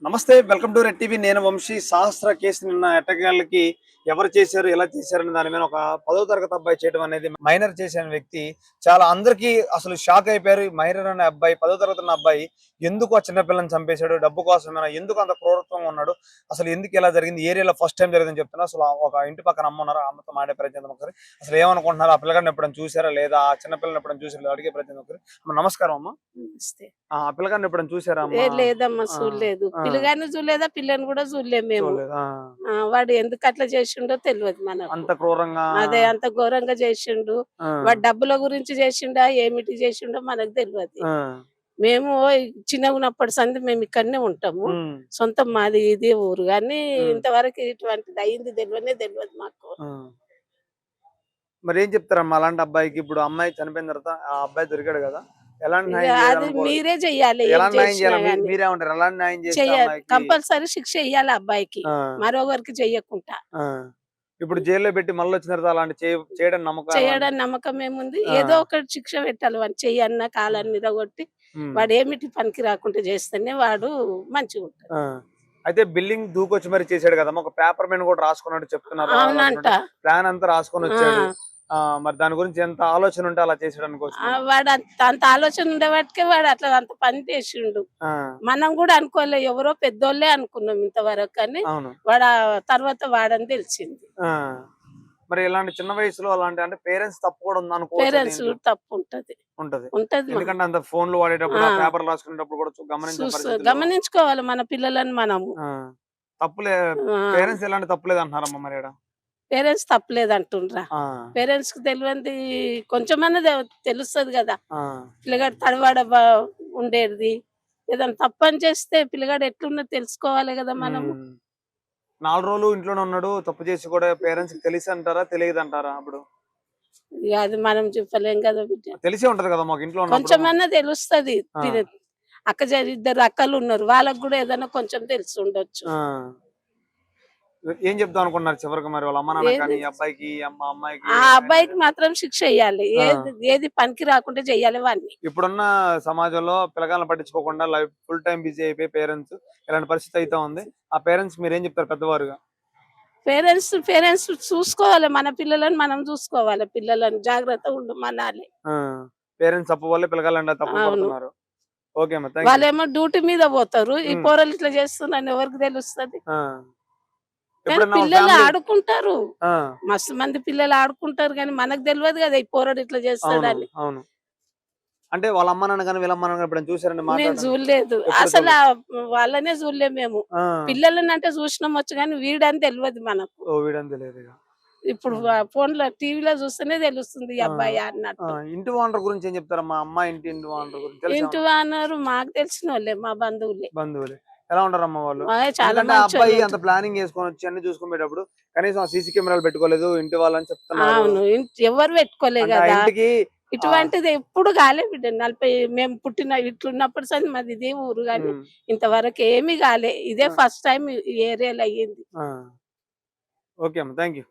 నమస్తే, welcome to red TV. నేను వంశీ. సహస్ర case నిన్న ఎట్టకేళ్ళకి ఎవరు చేశారు, ఎలా చేశారని దాని మీద ఒక 10వ తరగతి అబ్బాయి చేయడం అనేది, మైనర్ చేసిన వ్యక్తి చాలా అందరికీ అసలు షాక్ అయిపోయారు. మైనర్ అనే అబ్బాయి, 10వ తరగతి ఉన్న అబ్బాయి ఎందుకు ఆ చిన్నపిల్లని చంపేశాడు, డబ్బు కోసమైనా, ఎందుకు అంత క్రూరత్వంగా ఉన్నాడు, అసలు ఎందుకు ఇలా జరిగింది, ఏరియాలో ఫస్ట్ టైం జరిగిందని చెప్తున్నా. అసలు ఒక ఇంటి పక్కన అమ్మ ఉన్నారు, అమ్మతో మాడే ప్రయత్నం ఒకసారి. అసలు ఏమనుకుంటున్నారు, ఆ పిల్లగాడిని ఎప్పుడైనా చూసారా లేదా, ఆ చిన్న పిల్లని ఎప్పుడైనా చూసారా అడిగే ప్రయత్నం ఒకసారి. అమ్మ నమస్కారం. అమ్మ ఆ పిల్లగాడిని ఎప్పుడైనా చూసారా అమ్మ? లేదమ్మా, చూడలేదు. పిల్లగాని చూడలేదా, పిల్లని కూడా చూడలేము మేము. వాడు ఎందుకు అట్లా చేసిండో తెలియదు మనకు. అంత క్రూరంగా అదే అంత ఘోరంగా చేసిండు. వాడు డబ్బుల గురించి చేసిండా, ఏమిటి చేసిండో మనకు తెలియదు. మేము చిన్నగా ఉన్నప్పటి సంది మేము ఇక్కడనే ఉంటాము. సొంతం మాది ఇది ఊరు, కానీ ఇంతవరకు ఇటువంటిది అయింది తెలియదు మాకు. మరి ఏం చెప్తారమ్మా అలాంటి అబ్బాయికి? ఇప్పుడు అమ్మాయి చనిపోయిన తర్వాత ఆ అబ్బాయి దొరికాడు కదా, ఎలాంటి అది మీరే చెయ్యాలి. మీరేమంటారు, ఎలాంటి న్యాయం చెయ్యాలి, కంపల్సరీ శిక్ష ఇయ్యాలి అబ్బాయికి, మరొకరికి చెయ్యకుండా. ఇప్పుడు జైల్లో పెట్టి మళ్ళీ వచ్చిన తర్వాత అలాంటి చేయడం నమ్మకం ఏముంది? ఏదో ఒకటి శిక్ష పెట్టాలి. వాడు చెయ్యన్న కాలాన్ని నిరగొట్టి వాడు ఏమిటి పనికి రాకుండా చేస్తేనే వాడు మంచిగా ఉంటాడు. అయితే బిల్డింగ్ దూకొచ్చి మరి చేశాడు కదా, ఒక పేపర్ మీద కూడా రాసుకున్నట్టు చెప్తున్నారు. అవునంట, ప్లాన్ అంతా రాసుకొని వచ్చాడు. మరి దాని గురించి ఎంత ఆలోచన ఉంటే అలా చేసాడు. వాడు అంత ఆలోచన ఉండేవాటికే వాడు అట్లా అంత పని చేసిండు. మనం కూడా అనుకోలే, ఎవరో పెద్దోళ్ళే అనుకున్నాం ఇంతవరకు, కానీ వాడు తర్వాత వాడని తెలిసింది. మరి ఇలాంటి చిన్న వయసులో అలాంటి అంటే పేరెంట్స్ తప్పు కూడా ఉంది అనుకో. పేరెంట్స్ తప్పు ఉంటది. ఎందుకంటే అంత ఫోన్లు వాడేటప్పుడు, పేపర్ రాసుకునేటప్పుడు కూడా గమనించుకోవాలి మన పిల్లలని మనము. తప్పులే, పేరెంట్స్ ఎలాంటి తప్పులేదు అంటున్నారమ్మా మరి? పేరెంట్స్ తప్పలేదు అంటుండ్రా. పేరెంట్స్ కి తెలియంది కొంచెమన్నా తెలుస్తుంది కదా. పిల్లగాడు తడవాడ ఉండేది, ఏదైనా తప్పని చేస్తే పిల్లగాడు ఎట్లున్నా తెలుసుకోవాలి కదా మనము. 4 రోజులు ఇంట్లోనే ఉన్నాడు, తప్పు చేసి కూడా పేరెంట్స్ తెలిసి అంటారా, తెలియదు అంటారా? అప్పుడు అది మనం చెప్పలేం కదా బిడ్డ. తెలిసే ఉంటది కదా మాకు, ఇంట్లో కొంచెమన్నా తెలుస్తుంది. ఇద్దరు అక్కలు ఉన్నారు, వాళ్ళకు కూడా ఏదైనా కొంచెం తెలిసి ఉండొచ్చు. ఏం చెప్తాం అనుకున్నారు చివరికి మరి వాళ్ళ అమ్మ నాన్న కానీ, అబ్బాయికి అమ్మాయికి? ఆ అబ్బాయికి మాత్రం శిక్ష వేయాలి, ఏది పనికి రాకుండా చెయ్యాలి వాడిని. ఇప్పుడున్న సమాజంలో పిల్లగాలను పట్టించుకోకుండా లైఫ్ ఫుల్ టైం బిజీ అయిపోయి పేరెంట్స్ ఇలాంటి పరిస్థితి అయితే ఉంది. ఆ పేరెంట్స్ మీరు ఏం చెప్తారు పెద్దవారుగా? పేరెంట్స్ చూసుకోవాలి, మన పిల్లలను మనం చూసుకోవాలి, పిల్లలను జాగ్రత్తగా ఉండమనాలి. పేరెంట్స్ తప్పు వల్ల పిల్లగాళ్ళు తప్పు పడుతున్నారు. ఓకే అమ్మా, వాళ్ళేమో డ్యూటీ మీద పోతారు, ఈ పోరలు ఇట్లా చేస్తున్నారని ఎవరికి తెలుస్తుంది? పిల్లలు ఆడుకుంటారు, మస్తు మంది పిల్లలు ఆడుకుంటారు, కానీ మనకు తెలియదు కదా ఈ పోరాడు ఇట్లా చేస్తాడని. అంటే వాళ్ళ అమ్మ నాన్న కానీ వీళ్ళ అమ్మ నాన్న ఎప్పుడైనా చూసారండి? నేను చూడలేదు, అసలు వాళ్ళనే చూడలేదు మేము. పిల్లలని అంటే చూసినాం వచ్చు, కానీ వీడని తెలియదు మనకు. ఇప్పుడు ఫోన్ లో టీవీలో చూస్తేనే తెలుస్తుంది ఈ అబ్బాయి అన్నట్టు. ఇంటి ఓనర్ గురించి ఏం చెప్తారమ్మా? అమ్మాయి ఇంటి ఓనర్ గురించి? ఇంటి ఓనర్ మాకు తెలిసిన వాళ్ళే, మా బంధువులే. ఎలా ఉంటారమ్మా వాళ్ళు? చాలా అబ్బాయి అంత ప్లానింగ్ చేసుకొని వచ్చి అన్ని చూసుకునేటప్పుడు కనీసం సీసీ కెమెరాలు పెట్టుకోలేదు ఇంటి వాళ్ళని చెప్తున్నారు. అవును, ఎవరు పెట్టుకోలేదు కదా. ఇటువంటిది ఎప్పుడు కాలే బిడ్డ. 40 మేము పుట్టిన ఇట్లున్నప్పుడు సరే మాది ఇదే ఊరు, కానీ ఇంతవరకు ఏమీ కాలే. ఇదే ఫస్ట్ టైం ఈ ఏరియాలో అయ్యింది. ఓకే అమ్మా, థ్యాంక్ యూ.